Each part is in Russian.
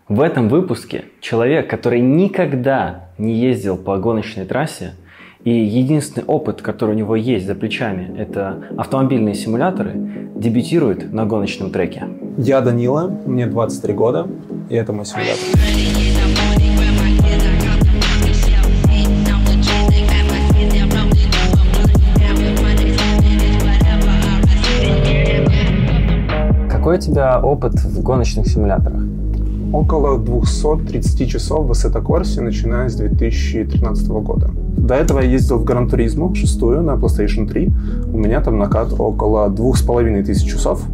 В этом выпуске человек, который никогда не ездил по гоночной трассе, и единственный опыт, который у него есть за плечами, это автомобильные симуляторы, дебютирует на гоночном треке. Я Данила, мне 23 года, и это мой симулятор. Какой у тебя опыт в гоночных симуляторах? Около 230 часов в Assetto Corsa, начиная с 2013 года. До этого я ездил в Gran Turismo 6 на PlayStation 3. У меня там накат около 2500 часов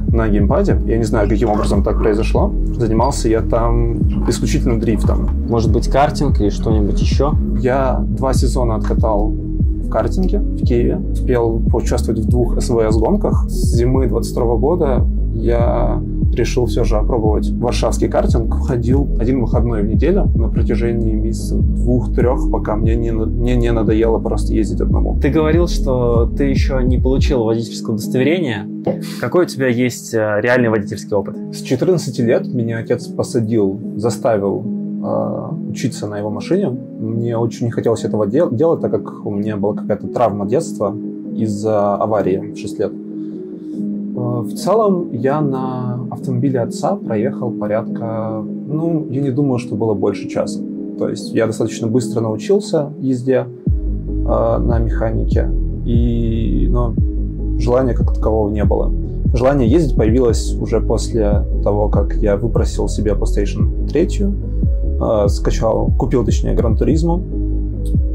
на геймпаде. Я не знаю, каким образом так произошло. Занимался я там исключительно дрифтом. Может быть, картинг или что-нибудь еще? Я 2 сезона откатал в картинге в Киеве. Успел поучаствовать в 2 СВС-гонках. С зимы 22 года я решил все же опробовать варшавский картинг. Ходил один выходной в неделю на протяжении месяцев 2-3, пока мне не надоело просто ездить одному. Ты говорил, что ты еще не получил водительское удостоверение. Какой у тебя есть реальный водительский опыт? С 14 лет меня отец заставил учиться на его машине. Мне очень не хотелось этого делать, так как у меня была какая-то травма детства из-за аварии в 6 лет. В целом, я на автомобиле отца проехал порядка, я не думаю, что было больше часа. То есть я достаточно быстро научился езде на механике, но желания как такового не было. Желание ездить появилось уже после того, как я выпросил себе PlayStation 3, купил Gran Turismo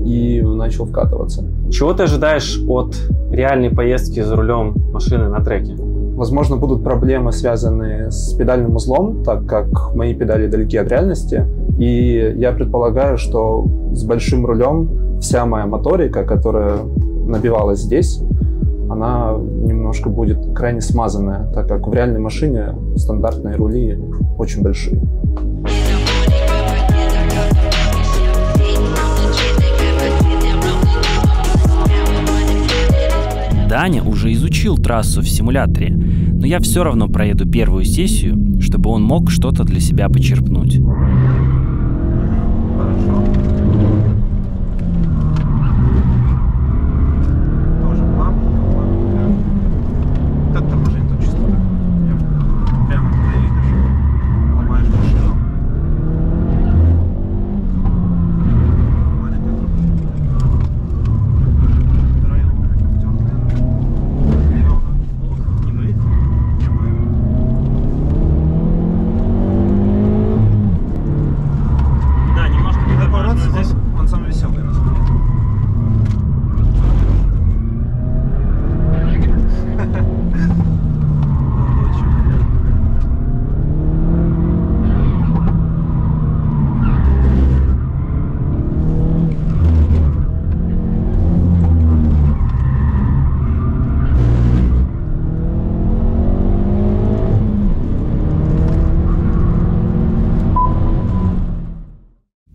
и начал вкатываться. Чего ты ожидаешь от реальной поездки за рулем машины на треке? Возможно, будут проблемы, связанные с педальным узлом, так как мои педали далеки от реальности. И я предполагаю, что с большим рулем вся моя моторика, которая набивалась здесь, она немножко будет крайне смазанная, так как в реальной машине стандартные рули очень большие. Даня уже изучил трассу в симуляторе, но я все равно проеду первую сессию, чтобы он мог что-то для себя почерпнуть.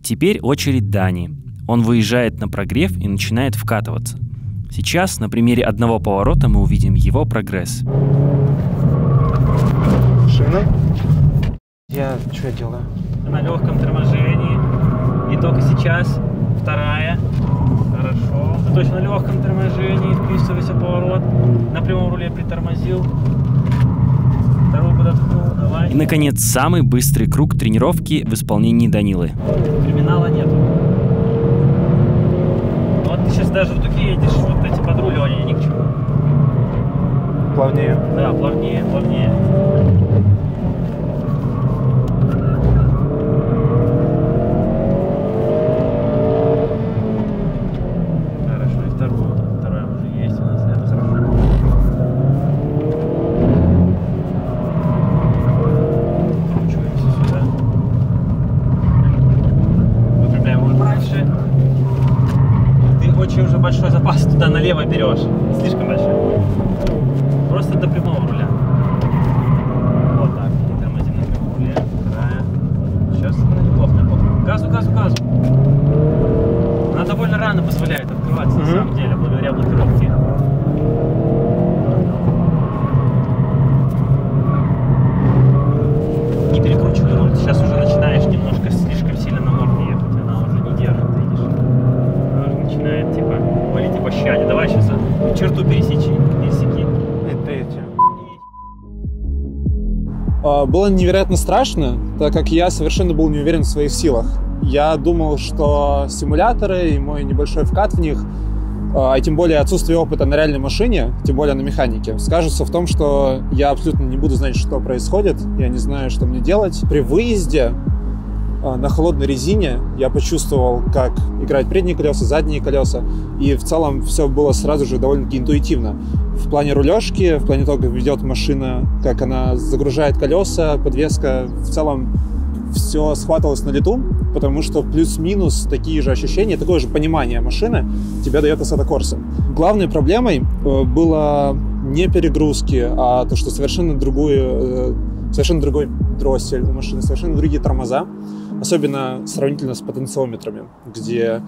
Теперь очередь Дани. Он выезжает на прогрев и начинает вкатываться. Сейчас на примере одного поворота мы увидим его прогресс. Шина. Что я делаю? На легком торможении. И только сейчас вторая. Хорошо. Ты точно на легком торможении. Вписывайся поворот. На прямом руле притормозил. Вторую подоткнул. Давай. И, наконец, самый быстрый круг тренировки в исполнении Данилы. Криминала нету. Вот ты сейчас даже в дуге едешь, вот эти подруливания ни к чему. Плавнее. Да, плавнее. Хорошо, и вторая уже есть у нас, это хорошо. Кручиваемся сюда. Выпрямляем руль дальше. Ты очень уже большой запас туда налево берешь. Слишком большой. Просто до прямого руля. Вот так. И тормозим на прямом руле. Вторая. Сейчас неплохо. Газу. Она довольно рано позволяет открываться на самом деле, благодаря блокировке. Не перекручивай руль. Сейчас уже начинает Было невероятно страшно, так как я совершенно был не уверен в своих силах. Я думал, что симуляторы и мой небольшой вкат в них, а тем более отсутствие опыта на реальной машине, тем более на механике, скажется в том, что я абсолютно не буду знать, что происходит, я не знаю, что мне делать. При выезде на холодной резине я почувствовал, как играют передние колеса, задние колеса, и в целом все было сразу же довольно-таки интуитивно. В плане рулежки, в плане того, как ведет машина, как она загружает колеса, подвеска, в целом все схватывалось на лету, потому что плюс-минус такие же ощущения, такое же понимание машины тебе дает Assetto Corsa. Главной проблемой было не перегрузки, а то, что совершенно другой дроссель у машины, совершенно другие тормоза, особенно сравнительно с потенциометрами, где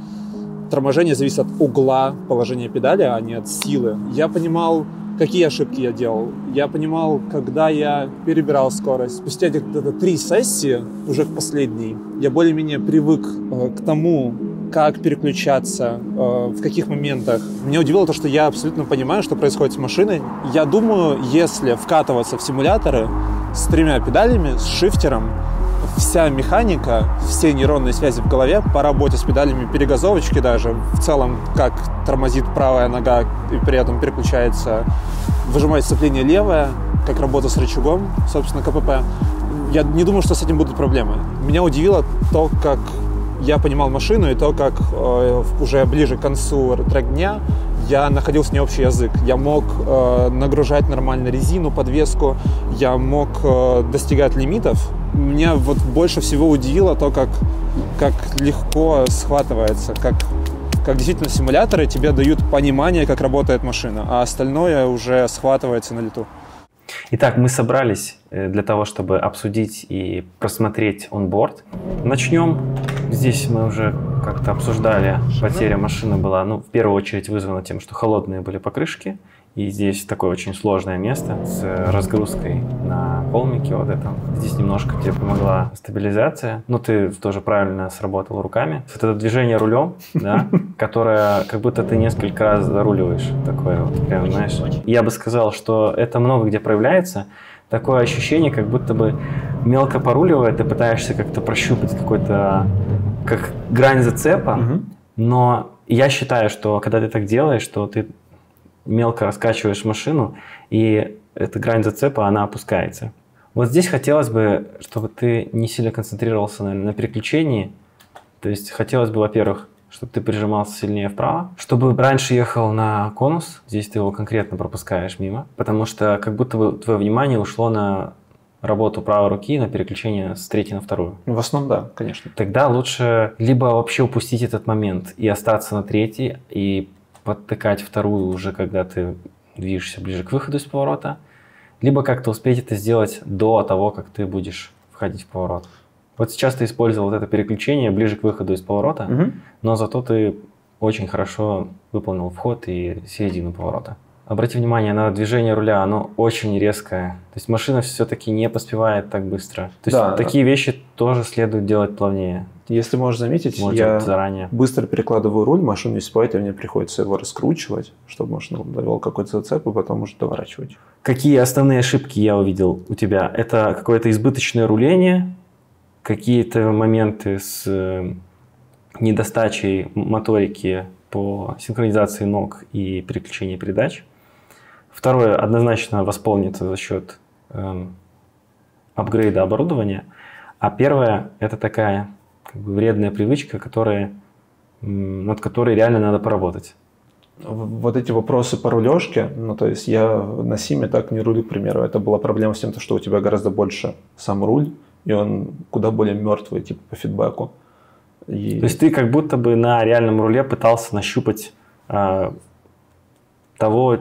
торможение зависит от угла положения педали, а не от силы. Я понимал, какие ошибки я делал. Я понимал, когда я перебирал скорость. Спустя где-то 3 сессии, уже к последней, я более-менее привык к тому, как переключаться, в каких моментах. Меня удивило то, что я абсолютно понимаю, что происходит с машиной. Я думаю, если вкатываться в симуляторы с 3 педалями, с шифтером, вся механика, все нейронные связи в голове по работе с педалями перегазовочки даже, в целом, как тормозит правая нога и при этом переключается, выжимает сцепление левое, как работа с рычагом, собственно, КПП. Я не думаю, что с этим будут проблемы. Меня удивило то, как я понимал машину и то, как уже ближе к концу трек-дня я находил с ней общий язык. Я мог нагружать нормально резину, подвеску, я мог достигать лимитов. Меня вот больше всего удивило то, как легко схватывается, как действительно симуляторы тебе дают понимание, как работает машина, а остальное уже схватывается на лету. Итак, мы собрались для того, чтобы обсудить и просмотреть онборд. Начнем. Здесь мы уже как-то обсуждали, потеря машины была, в первую очередь вызвана тем, что холодные были покрышки. И здесь такое очень сложное место с разгрузкой на холмике вот этом. Здесь немножко тебе помогла стабилизация, но ты тоже правильно сработал руками. Вот это движение рулем, да, которое как будто ты несколько раз заруливаешь. Такое вот, прям, знаешь. Я бы сказал, что это много где проявляется. Такое ощущение, как будто бы мелко поруливая, ты пытаешься как-то прощупать какой-то, как грань зацепа. Но я считаю, что когда ты так делаешь, что ты мелко раскачиваешь машину, и эта грань зацепа, она опускается. Вот здесь хотелось бы, чтобы ты не сильно концентрировался на переключении. То есть хотелось бы, во-первых, чтобы ты прижимался сильнее вправо. Чтобы раньше ехал на конус, здесь ты его конкретно пропускаешь мимо, потому что как будто бы твое внимание ушло на работу правой руки, на переключение с третьей на вторую. В основном, да, конечно. Тогда лучше либо вообще упустить этот момент и остаться на третьей, и подтыкать вторую уже, когда ты движешься ближе к выходу из поворота, либо как-то успеть это сделать до того, как ты будешь входить в поворот. Вот сейчас ты использовал вот это переключение ближе к выходу из поворота, но зато ты очень хорошо выполнил вход и середину поворота. Обрати внимание на движение руля, оно очень резкое. То есть машина все-таки не поспевает так быстро. То есть такие вещи тоже следует делать плавнее. Если можешь заметить, я заранее быстро перекладываю руль, машину не успевает, и мне приходится его раскручивать, чтобы машина довела какой-то зацеп, и потом уже доворачивать. Какие основные ошибки я увидел у тебя? Это какое-то избыточное руление, какие-то моменты с недостачей моторики по синхронизации ног и переключению передач. Второе, однозначно восполнится за счет апгрейда оборудования. А первое, это такая вредная привычка, над которой реально надо поработать. Вот эти вопросы по рулежке, то есть я на Симе так не рулю, к примеру. Это была проблема с тем, что у тебя гораздо больше сам руль, и он куда более мертвый, типа по фидбэку. То есть ты как будто бы на реальном руле пытался нащупать того,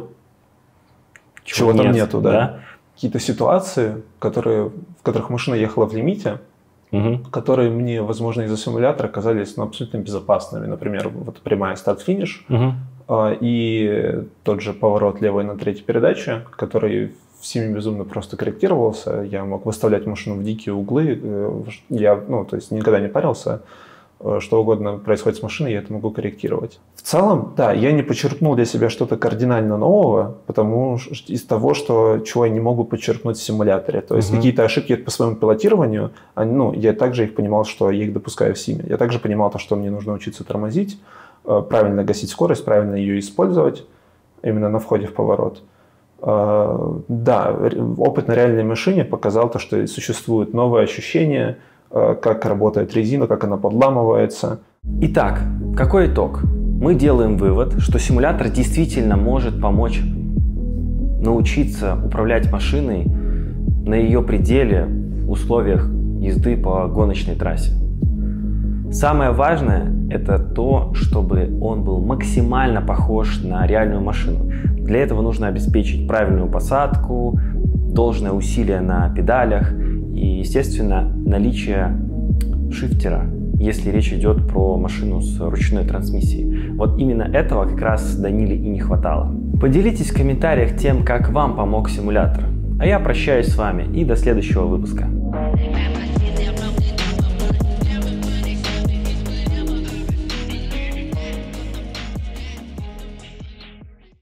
чего там нету, да? Какие-то ситуации, в которых машина ехала в лимите, которые мне, возможно, из-за симулятора казались абсолютно безопасными. Например, вот прямая старт-финиш и тот же поворот левой на третьей передаче, который в Симе безумно просто корректировался. Я мог выставлять машину в дикие углы. Я, то есть никогда не парился. что угодно происходит с машиной, я это могу корректировать. В целом, да, я не подчеркнул для себя что-то кардинально нового, потому что из того, чего я не могу подчеркнуть в симуляторе. То есть какие-то ошибки по своему пилотированию, я также их понимал, что я их допускаю в симе. Я также понимал, что мне нужно учиться тормозить, правильно гасить скорость, правильно ее использовать именно на входе в поворот. Да, опыт на реальной машине показал то, что существуют новые ощущения, как работает резина, как она подламывается. Итак, какой итог? Мы делаем вывод, что симулятор действительно может помочь научиться управлять машиной на ее пределе в условиях езды по гоночной трассе. Самое важное – это то, чтобы он был максимально похож на реальную машину. Для этого нужно обеспечить правильную посадку, должное усилие на педалях и, естественно, наличие шифтера, если речь идет про машину с ручной трансмиссией. Вот именно этого как раз Даниле и не хватало. Поделитесь в комментариях тем, как вам помог симулятор. А я прощаюсь с вами и до следующего выпуска.